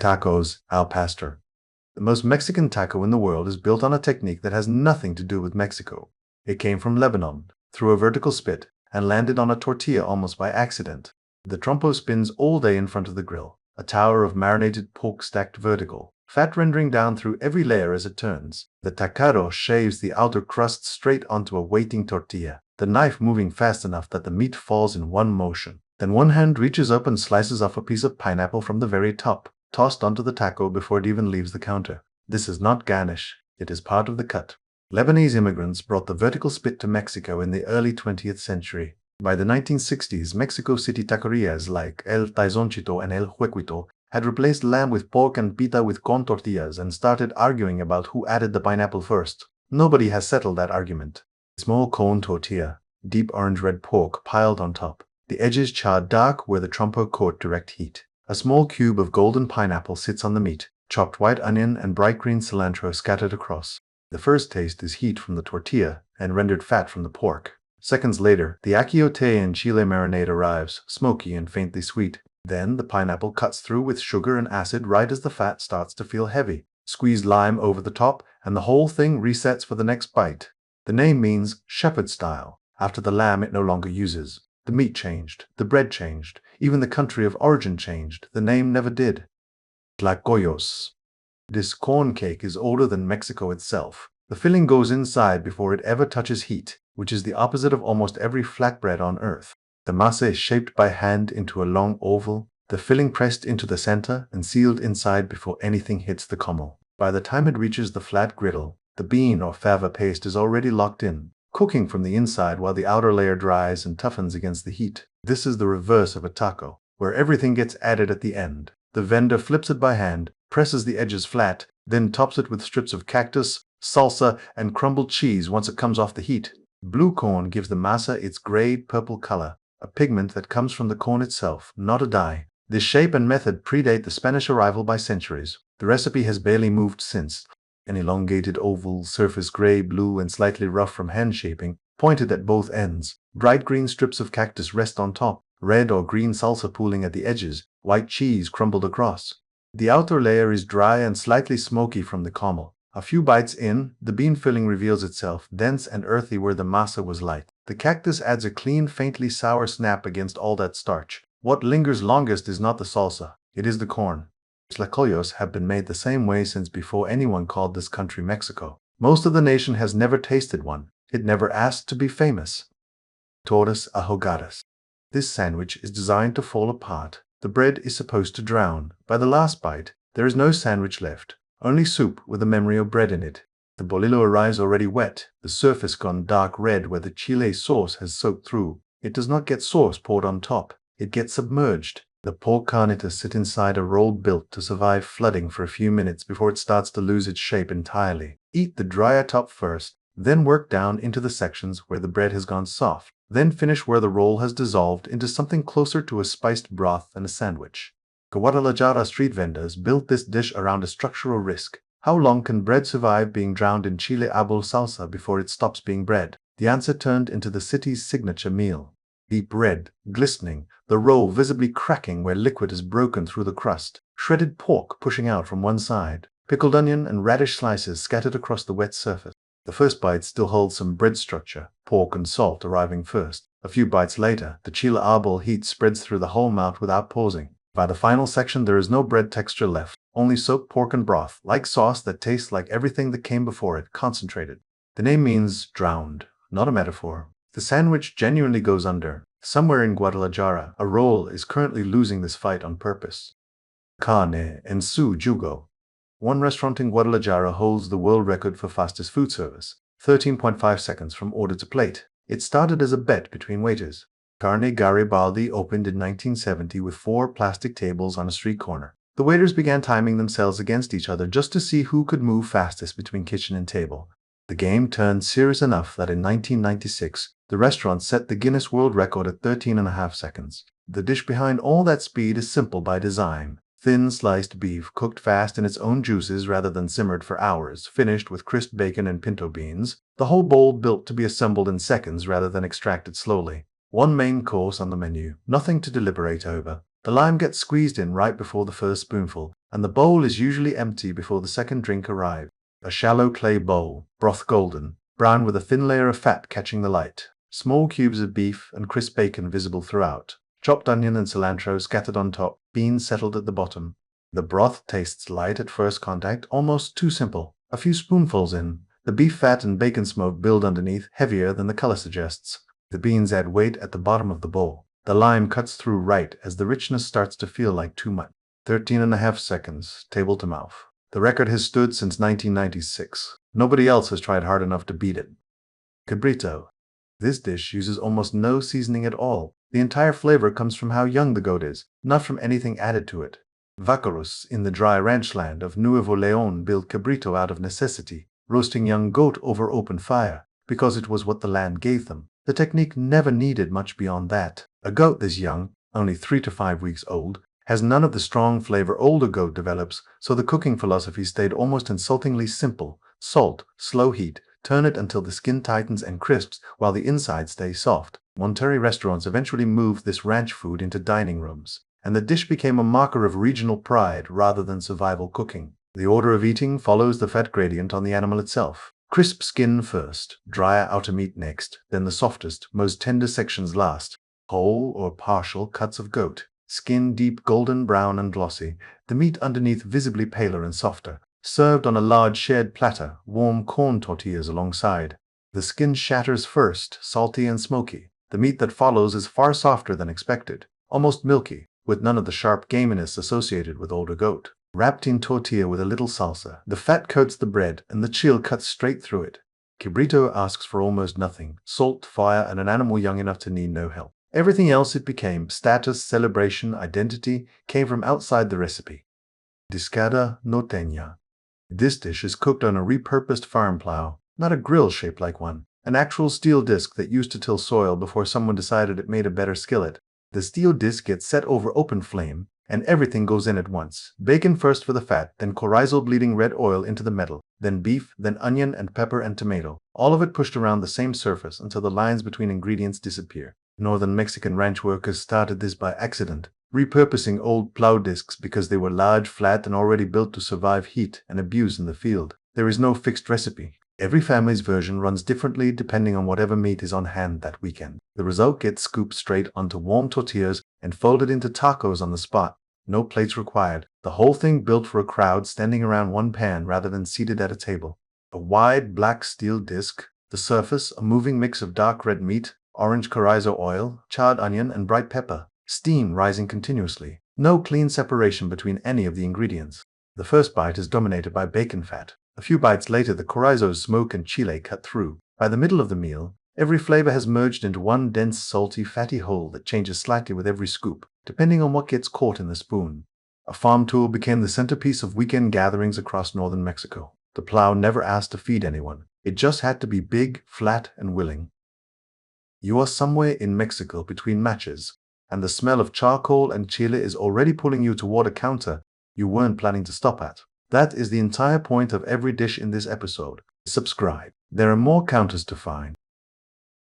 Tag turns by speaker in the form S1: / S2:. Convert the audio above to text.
S1: Tacos al pastor. The most Mexican taco in the world is built on a technique that has nothing to do with Mexico. It came from Lebanon, through a vertical spit, and landed on a tortilla almost by accident. The trompo spins all day in front of the grill, a tower of marinated pork stacked vertical, fat rendering down through every layer as it turns. The taquero shaves the outer crust straight onto a waiting tortilla, the knife moving fast enough that the meat falls in one motion. Then one hand reaches up and slices off a piece of pineapple from the very top, tossed onto the taco before it even leaves the counter. This is not garnish, it is part of the cut. Lebanese immigrants brought the vertical spit to Mexico in the early 20th century. By the 1960s, Mexico City taquerias like El Taizoncito and El Huequito had replaced lamb with pork and pita with corn tortillas and started arguing about who added the pineapple first. Nobody has settled that argument. Small corn tortilla, deep orange-red pork piled on top, the edges charred dark where the trompo caught direct heat. A small cube of golden pineapple sits on the meat, chopped white onion and bright green cilantro scattered across. The first taste is heat from the tortilla and rendered fat from the pork. Seconds later, the achiote and chile marinade arrives, smoky and faintly sweet. Then the pineapple cuts through with sugar and acid right as the fat starts to feel heavy. Squeezed lime over the top, and the whole thing resets for the next bite. The name means shepherd style, after the lamb it no longer uses. The meat changed, the bread changed, even the country of origin changed, the name never did. Tlacoyos. This corn cake is older than Mexico itself. The filling goes inside before it ever touches heat, which is the opposite of almost every flatbread on earth. The masa is shaped by hand into a long oval, the filling pressed into the center and sealed inside before anything hits the comal. By the time it reaches the flat griddle, the bean or fava paste is already locked in, cooking from the inside while the outer layer dries and toughens against the heat. This is the reverse of a taco, where everything gets added at the end. The vendor flips it by hand, presses the edges flat, then tops it with strips of cactus, salsa, and crumbled cheese once it comes off the heat. Blue corn gives the masa its grayed purple color, a pigment that comes from the corn itself, not a dye. This shape and method predate the Spanish arrival by centuries. The recipe has barely moved since. An elongated oval, surface gray, blue, and slightly rough from hand shaping, pointed at both ends. Bright green strips of cactus rest on top, red or green salsa pooling at the edges, white cheese crumbled across. The outer layer is dry and slightly smoky from the caramel. A few bites in, the bean filling reveals itself, dense and earthy where the masa was light. The cactus adds a clean, faintly sour snap against all that starch. What lingers longest is not the salsa, it is the corn. Tlacoyos have been made the same way since before anyone called this country Mexico. Most of the nation has never tasted one. It never asked to be famous. Tortas Ahogadas. This sandwich is designed to fall apart. The bread is supposed to drown. By the last bite, there is no sandwich left, only soup with a memory of bread in it. The bolillo arrives already wet, the surface gone dark red where the chile sauce has soaked through. It does not get sauce poured on top, it gets submerged. The pork carnitas sit inside a roll built to survive flooding for a few minutes before it starts to lose its shape entirely. Eat the drier top first, then work down into the sections where the bread has gone soft. Then finish where the roll has dissolved into something closer to a spiced broth than a sandwich. Guadalajara street vendors built this dish around a structural risk. How long can bread survive being drowned in chile árbol salsa before it stops being bread? The answer turned into the city's signature meal. Deep red, glistening, the roll visibly cracking where liquid is broken through the crust, shredded pork pushing out from one side, pickled onion and radish slices scattered across the wet surface. The first bite still holds some bread structure, pork and salt arriving first. A few bites later, the chile árbol heat spreads through the whole mouth without pausing. By the final section, there is no bread texture left, only soaked pork and broth, like sauce that tastes like everything that came before it, concentrated. The name means drowned, not a metaphor. The sandwich genuinely goes under. Somewhere in Guadalajara, a roll is currently losing this fight on purpose. Carne and Jugo. One restaurant in Guadalajara holds the world record for fastest food service, 13.5 seconds from order to plate. It started as a bet between waiters. Carne Garibaldi opened in 1970 with 4 plastic tables on a street corner. The waiters began timing themselves against each other just to see who could move fastest between kitchen and table. The game turned serious enough that in 1996, the restaurant set the Guinness World Record at 13.5 seconds. The dish behind all that speed is simple by design. Thin sliced beef cooked fast in its own juices rather than simmered for hours, finished with crisp bacon and pinto beans. The whole bowl built to be assembled in seconds rather than extracted slowly. One main course on the menu, nothing to deliberate over. The lime gets squeezed in right before the first spoonful. and the bowl is usually empty before the second drink arrives. A shallow clay bowl, broth golden, brown with a thin layer of fat catching the light. Small cubes of beef and crisp bacon visible throughout. Chopped onion and cilantro scattered on top, beans settled at the bottom. The broth tastes light at first contact, almost too simple. A few spoonfuls in, the beef fat and bacon smoke build underneath, heavier than the color suggests. The beans add weight at the bottom of the bowl. The lime cuts through right as the richness starts to feel like too much. 13.5 seconds, table to mouth. The record has stood since 1996. Nobody else has tried hard enough to beat it. Cabrito. This dish uses almost no seasoning at all. The entire flavor comes from how young the goat is, not from anything added to it. Vaqueros in the dry ranch land of Nuevo León built cabrito out of necessity, roasting young goat over open fire, because it was what the land gave them. The technique never needed much beyond that. A goat this young, only 3 to 5 weeks old, has none of the strong flavor older goat develops, so the cooking philosophy stayed almost insultingly simple. Salt, slow heat, turn it until the skin tightens and crisps while the inside stays soft. Monterrey restaurants eventually moved this ranch food into dining rooms, and the dish became a marker of regional pride rather than survival cooking. The order of eating follows the fat gradient on the animal itself. Crisp skin first, drier outer meat next, then the softest, most tender sections last. Whole or partial cuts of goat. Skin deep golden brown and glossy, the meat underneath visibly paler and softer. Served on a large shared platter, warm corn tortillas alongside. The skin shatters first, salty and smoky. The meat that follows is far softer than expected, almost milky, with none of the sharp gaminess associated with older goat. Wrapped in tortilla with a little salsa, the fat coats the bread and the chill cuts straight through it. Cabrito asks for almost nothing: salt, fire, and an animal young enough to need no help. Everything else it became, status, celebration, identity, came from outside the recipe. Discada Norteña. This dish is cooked on a repurposed farm plow, not a grill shaped like one, an actual steel disc that used to till soil before someone decided it made a better skillet. The steel disc gets set over open flame, and everything goes in at once. Bacon first for the fat, then chorizo bleeding red oil into the metal, then beef, then onion and pepper and tomato, all of it pushed around the same surface until the lines between ingredients disappear. Northern Mexican ranch workers started this by accident, repurposing old plow discs because they were large, flat, and already built to survive heat and abuse in the field. There is no fixed recipe. Every family's version runs differently depending on whatever meat is on hand that weekend. The result gets scooped straight onto warm tortillas and folded into tacos on the spot. No plates required. The whole thing built for a crowd standing around one pan rather than seated at a table. A wide black steel disc, the surface a moving mix of dark red meat, orange chorizo oil, charred onion, and bright pepper. Steam rising continuously. No clean separation between any of the ingredients. The first bite is dominated by bacon fat. A few bites later, the chorizo's smoke and chile cut through. By the middle of the meal, every flavor has merged into one dense, salty, fatty whole that changes slightly with every scoop, depending on what gets caught in the spoon. A farm tool became the centerpiece of weekend gatherings across northern Mexico. The plow never asked to feed anyone. It just had to be big, flat, and willing. You are somewhere in Mexico between matches, and the smell of charcoal and chile is already pulling you toward a counter you weren't planning to stop at. That is the entire point of every dish in this episode. Subscribe. There are more counters to find.